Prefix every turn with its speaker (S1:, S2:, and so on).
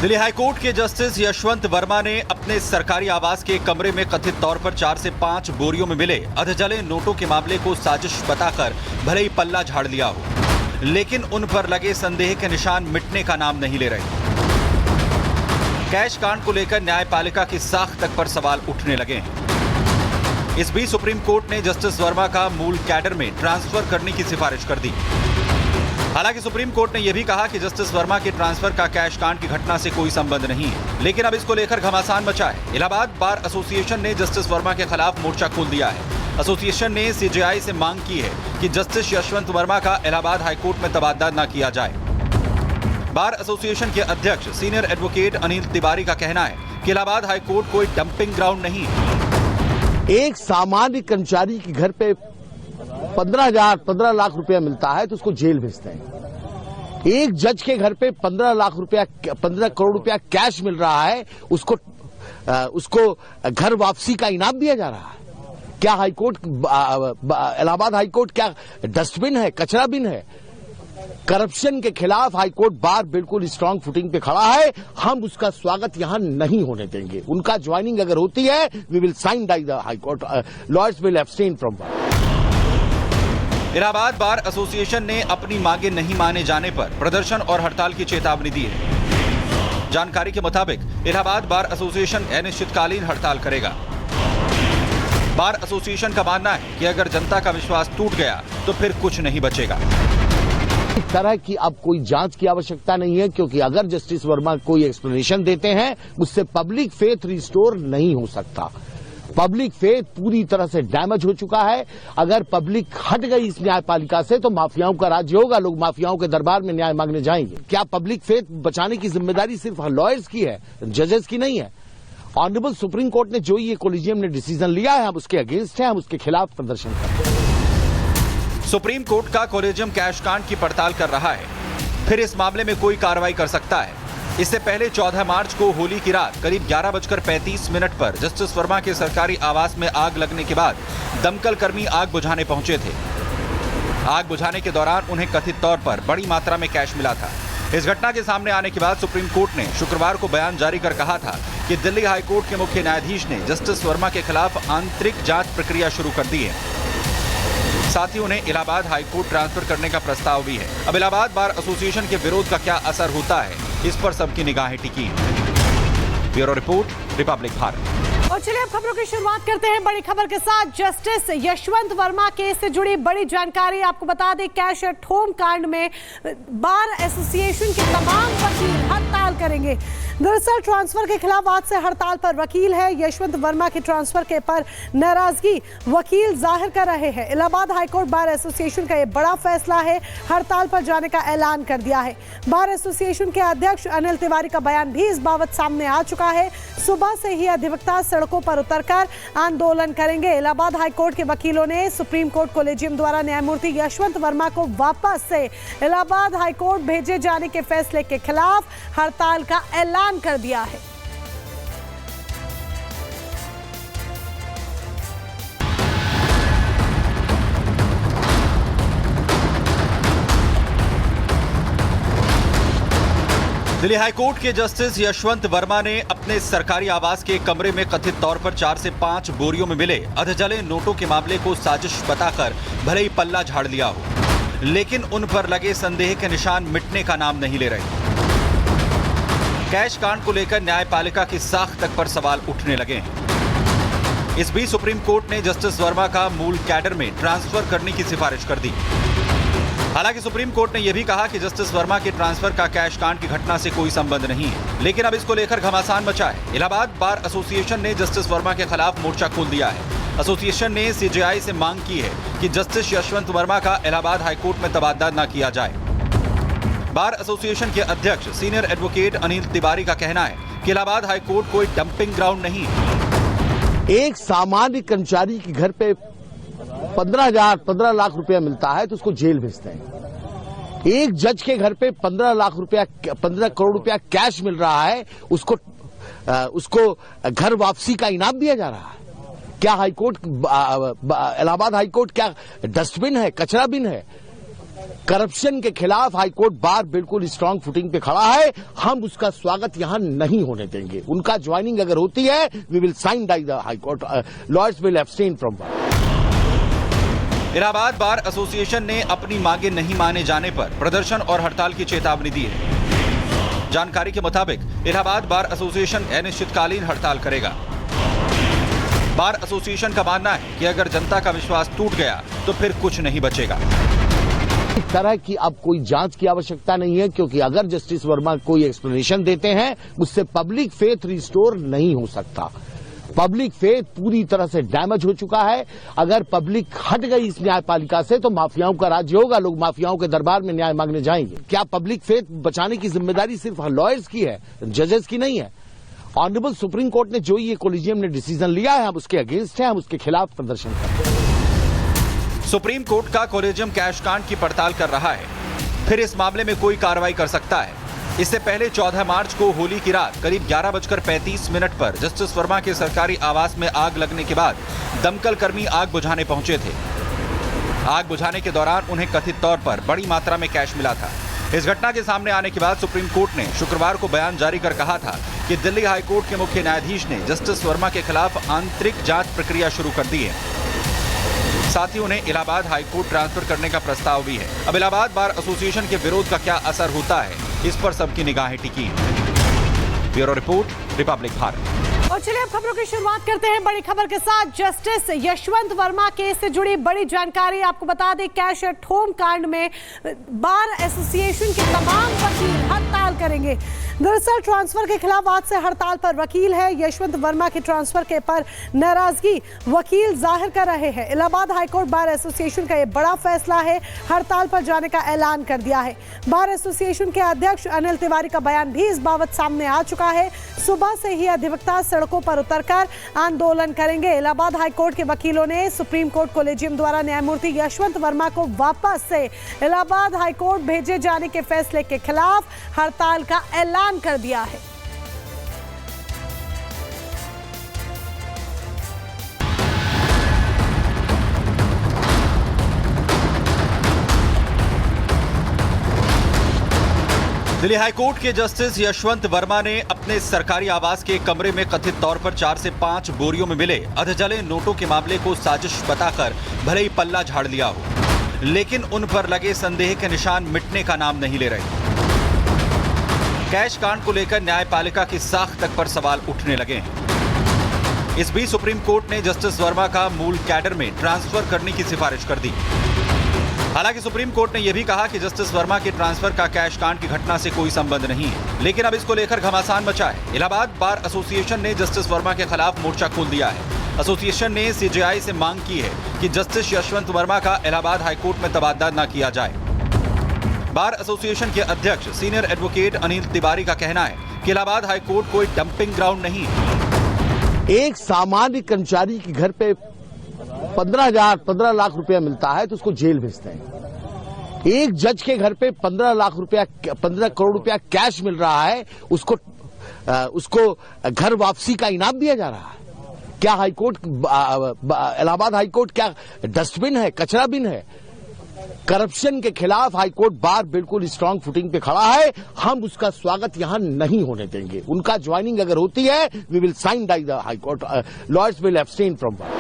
S1: Delhi high court के justice Yashwant Verma ने अपने सरकारी आवास के कमरे में कथित तौर पर 4 से 5 बोरियों में मिले अधजले नोटों के मामले को साजिश बताकर भले ही पल्ला झाड़ लिया हो, लेकिन उन पर लगे संदेह के निशान मिटने का नाम नहीं ले रहे। कैश कांड को लेकर न्यायपालिका की साख तक पर सवाल उठने लगे हैं। इस बीच सुप्रीम कोर्ट ने जस्टिस वर्मा का मूल कैडर में ट्रांसफर करने की सिफारिश कर दी। हालांकि सुप्रीम कोर्ट ने यह भी कहा कि जस्टिस वर्मा के ट्रांसफर का कैश कांड की घटना से कोई संबंध नहीं है, लेकिन अब इसको लेकर घमासान मचा है। इलाहाबाद बार एसोसिएशन ने जस्टिस वर्मा के खिलाफ मोर्चा खोल दिया है। एसोसिएशन ने सीजेआई से मांग की है कि जस्टिस यशवंत वर्मा का इलाहाबाद हाईकोर्ट में तबादला न किया जाए। बार एसोसिएशन के अध्यक्ष सीनियर एडवोकेट अनिल तिवारी का कहना है कि इलाहाबाद हाईकोर्ट कोई डंपिंग ग्राउंड नहीं है।
S2: एक सामान्य कर्मचारी के घर पे 15 लाख रुपया मिलता है तो उसको जेल भेजते हैं। एक जज के घर पे 15 करोड़ रुपया कैश मिल रहा है, उसको घर वापसी का इनाम दिया जा रहा है। क्या हाईकोर्ट, इलाहाबाद हाईकोर्ट क्या डस्टबिन है, कचरा बिन है? करप्शन के खिलाफ हाईकोर्ट बार बिल्कुल स्ट्रांग फुटिंग पे खड़ा है। हम उसका स्वागत यहां नहीं होने देंगे। उनका ज्वाइनिंग अगर होती है, we will sine die the high court, lawyers will abstain from work.
S1: Allahabad bar association ने अपनी मांगे नहीं माने जाने पर प्रदर्शन और हड़ताल की चेतावनी दी है। जानकारी के मुताबिक इलाहाबाद बार एसोसिएशन अनिश्चितकालीन हड़ताल करेगा। बार एसोसिएशन का मानना है कि अगर जनता का विश्वास टूट गया तो फिर कुछ नहीं बचेगा।
S2: इस तरह की अब कोई जांच की आवश्यकता नहीं है, क्योंकि अगर जस्टिस वर्मा कोई एक्सप्लेनेशन देते हैं, उससे पब्लिक फेथ रिस्टोर नहीं हो सकता। पब्लिक फेथ पूरी तरह से डैमेज हो चुका है। अगर पब्लिक हट गई इस न्यायपालिका से तो माफियाओं का राज्य होगा, लोग माफियाओं के दरबार में न्याय मांगने जाएंगे। क्या पब्लिक फेथ बचाने की जिम्मेदारी सिर्फ लॉयर्स की है, जजेस की नहीं है? ऑनरेबल सुप्रीम कोर्ट ने जो ये कोलिजियम ने डिसीजन लिया है, हम उसके अगेंस्ट हैं, हम उसके खिलाफ प्रदर्शन करते हैं।
S1: सुप्रीम कोर्ट का कोलिजियम कैश कांड की पड़ताल कर रहा है, फिर इस मामले में कोई कार्रवाई कर सकता है। इससे पहले 14 मार्च को होली की रात करीब 11:35 पर जस्टिस वर्मा के सरकारी आवास में आग लगने के बाद दमकल कर्मी आग बुझाने पहुंचे थे। आग बुझाने के दौरान उन्हें कथित तौर पर बड़ी मात्रा में कैश मिला था। इस घटना के सामने आने के बाद सुप्रीम कोर्ट ने शुक्रवार को बयान जारी कर कहा था कि दिल्ली हाईकोर्ट के मुख्य न्यायाधीश ने जस्टिस वर्मा के खिलाफ आंतरिक जांच प्रक्रिया शुरू कर दी है। साथ ही उन्हें इलाहाबाद हाईकोर्ट ट्रांसफर करने का प्रस्ताव भी है। अब इलाहाबाद बार एसोसिएशन के विरोध का क्या असर होता है, इस पर सबकी निगाहें टिकी हैं। Bureau report, Republic Bharat.
S3: और चलिए अब खबरों की शुरुआत करते हैं बड़ी खबर के साथ। जस्टिस यशवंत वर्मा केस से जुड़ी बड़ी जानकारी आपको बता दें। कैश एट होम कांड में बार एसोसिएशन के तमाम वकील हड़ताल करेंगे। दरअसल ट्रांसफर के खिलाफ आज से हड़ताल पर वकील है। यशवंत वर्मा के ट्रांसफर के पर नाराजगी वकील जाहिर कर रहे हैं। इलाहाबाद हाईकोर्ट बार एसोसिएशन का यह बड़ा फैसला है, हड़ताल पर जाने का ऐलान कर दिया है। बार एसोसिएशन के अध्यक्ष अनिल तिवारी का बयान भी इस बाबत सामने आ चुका है। सुबह से ही अधिवक्ता सड़कों पर उतरकर आंदोलन करेंगे। इलाहाबाद हाईकोर्ट के वकीलों ने सुप्रीम कोर्ट कोलेजियम द्वारा न्यायमूर्ति यशवंत वर्मा को वापस से इलाहाबाद हाईकोर्ट भेजे जाने के फैसले के खिलाफ हड़ताल का ऐलान कर दिया है।
S1: दिल्ली हाईकोर्ट के जस्टिस यशवंत वर्मा ने अपने सरकारी आवास के कमरे में कथित तौर पर 4 से 5 बोरियों में मिले अधजले नोटों के मामले को साजिश बताकर भले ही पल्ला झाड़ लिया हो, लेकिन उन पर लगे संदेह के निशान मिटने का नाम नहीं ले रहे। कैश कांड को लेकर न्यायपालिका की साख तक पर सवाल उठने लगे हैं। इस बीच सुप्रीम कोर्ट ने जस्टिस वर्मा का मूल कैडर में ट्रांसफर करने की सिफारिश कर दी। हालांकि सुप्रीम कोर्ट ने यह भी कहा कि जस्टिस वर्मा के ट्रांसफर का कैश कांड की घटना से कोई संबंध नहीं है, लेकिन अब इसको लेकर घमासान मचा है। इलाहाबाद बार एसोसिएशन ने जस्टिस वर्मा के खिलाफ मोर्चा खोल दिया है। एसोसिएशन ने सीजेआई से मांग की है कि जस्टिस यशवंत वर्मा का इलाहाबाद हाईकोर्ट में तबादला न किया जाए। बार एसोसिएशन के अध्यक्ष सीनियर एडवोकेट अनिल तिवारी का कहना है कि इलाहाबाद हाईकोर्ट कोई डंपिंग ग्राउंड नहीं है।
S2: एक सामान्य कर्मचारी के घर पे 15 लाख रुपया मिलता है तो उसको जेल भेजते हैं। एक जज के घर पे 15 करोड़ रुपया कैश मिल रहा है, उसको घर वापसी का इनाम दिया जा रहा है। क्या हाईकोर्ट, इलाहाबाद हाईकोर्ट क्या डस्टबिन है, कचरा बिन है? करप्शन के खिलाफ हाईकोर्ट बार बिल्कुल स्ट्रांग फुटिंग पे खड़ा है। हम उसका स्वागत यहां नहीं होने देंगे। उनका ज्वाइनिंग अगर होती है, we will sign by the high court, lawyers will abstain from work.
S1: Allahabad bar association ने अपनी मांगे नहीं माने जाने पर प्रदर्शन और हड़ताल की चेतावनी दी है। जानकारी के मुताबिक इलाहाबाद बार एसोसिएशन अनिश्चितकालीन हड़ताल करेगा। बार एसोसिएशन का मानना है कि अगर जनता का विश्वास टूट गया तो फिर कुछ नहीं बचेगा।
S2: इस तरह की अब कोई जांच की आवश्यकता नहीं है, क्योंकि अगर जस्टिस वर्मा कोई एक्सप्लेनेशन देते हैं, उससे पब्लिक फेथ रिस्टोर नहीं हो सकता। पब्लिक फेथ पूरी तरह से डैमेज हो चुका है। अगर पब्लिक हट गई इस न्यायपालिका से तो माफियाओं का राज्य होगा, लोग माफियाओं के दरबार में न्याय मांगने जाएंगे। क्या पब्लिक फेथ बचाने की जिम्मेदारी सिर्फ लॉयर्स की है, जजेस की नहीं है? ऑनरेबल सुप्रीम कोर्ट ने जो ये कोलिजियम ने डिसीजन लिया है, हम उसके अगेंस्ट हैं, हम उसके खिलाफ प्रदर्शन करते हैं।
S1: सुप्रीम कोर्ट का कोलिजियम कैश कांड की पड़ताल कर रहा है, फिर इस मामले में कोई कार्रवाई कर सकता है। इससे पहले 14 मार्च को होली की रात करीब 11:35 पर जस्टिस वर्मा के सरकारी आवास में आग लगने के बाद दमकल कर्मी आग बुझाने पहुंचे थे। आग बुझाने के दौरान उन्हें कथित तौर पर बड़ी मात्रा में कैश मिला था। इस घटना के सामने आने के बाद सुप्रीम कोर्ट ने शुक्रवार को बयान जारी कर कहा था कि दिल्ली हाईकोर्ट के मुख्य न्यायाधीश ने जस्टिस वर्मा के खिलाफ आंतरिक जांच प्रक्रिया शुरू कर दी है। साथ ही उन्हें इलाहाबाद हाईकोर्ट ट्रांसफर करने का प्रस्ताव भी है। अब इलाहाबाद बार एसोसिएशन के विरोध का क्या असर होता है, इस पर सबकी निगाहें टिकी हैं। Bureau report, Republic Bharat.
S3: और चलिए अब खबरों की शुरुआत करते हैं बड़ी खबर के साथ। जस्टिस यशवंत वर्मा केस से जुड़ी बड़ी जानकारी आपको बता दें। कैश एट होम कांड में बार एसोसिएशन के तमाम वकील हड़ताल करेंगे। दरअसल ट्रांसफर के खिलाफ आज से हड़ताल पर वकील है। यशवंत वर्मा के ट्रांसफर के पर नाराजगी वकील जाहिर कर रहे हैं। इलाहाबाद हाईकोर्ट बार एसोसिएशन का यह बड़ा फैसला है, हड़ताल पर जाने का ऐलान कर दिया है। बार एसोसिएशन के अध्यक्ष अनिल तिवारी का बयान भी इस बाबत सामने आ चुका है। सुबह से ही अधिवक्ता सड़कों पर उतरकर आंदोलन करेंगे। इलाहाबाद हाईकोर्ट के वकीलों ने सुप्रीम कोर्ट कोलेजियम द्वारा न्यायमूर्ति यशवंत वर्मा को वापस से इलाहाबाद हाईकोर्ट भेजे जाने के फैसले के खिलाफ हड़ताल का ऐलान कर दिया है।
S1: दिल्ली हाईकोर्ट के जस्टिस यशवंत वर्मा ने अपने सरकारी आवास के कमरे में कथित तौर पर 4 से 5 बोरियों में मिले अधजले नोटों के मामले को साजिश बताकर भले ही पल्ला झाड़ लिया हो, लेकिन उन पर लगे संदेह के निशान मिटने का नाम नहीं ले रहे। कैश कांड को लेकर न्यायपालिका की साख तक पर सवाल उठने लगे हैं। इस बीच सुप्रीम कोर्ट ने जस्टिस वर्मा का मूल कैडर में ट्रांसफर करने की सिफारिश कर दी। हालांकि सुप्रीम कोर्ट ने यह भी कहा कि जस्टिस वर्मा के ट्रांसफर का कैश कांड की घटना से कोई संबंध नहीं है, लेकिन अब इसको लेकर घमासान मचा है। इलाहाबाद बार एसोसिएशन ने जस्टिस वर्मा के खिलाफ मोर्चा खोल दिया है। एसोसिएशन ने सीजेआई से मांग की है कि जस्टिस यशवंत वर्मा का इलाहाबाद हाईकोर्ट में तबादला न किया जाए। बार एसोसिएशन के अध्यक्ष सीनियर एडवोकेट अनिल तिवारी का कहना है कि इलाहाबाद हाईकोर्ट कोई डंपिंग ग्राउंड नहीं है।
S2: एक सामान्य कर्मचारी के घर पे 15 लाख रुपया मिलता है तो उसको जेल भेजते हैं। एक जज के घर पे 15 करोड़ रुपया कैश मिल रहा है, उसको घर वापसी का इनाम दिया जा रहा है। क्या हाईकोर्ट, इलाहाबाद हाईकोर्ट क्या डस्टबिन है, कचरा बिन है? करप्शन के खिलाफ हाईकोर्ट बार बिल्कुल स्ट्रांग फुटिंग पे खड़ा है। हम उसका स्वागत यहां नहीं होने देंगे। उनका ज्वाइनिंग अगर होती है, we will sign by the high court, lawyers will abstain from work.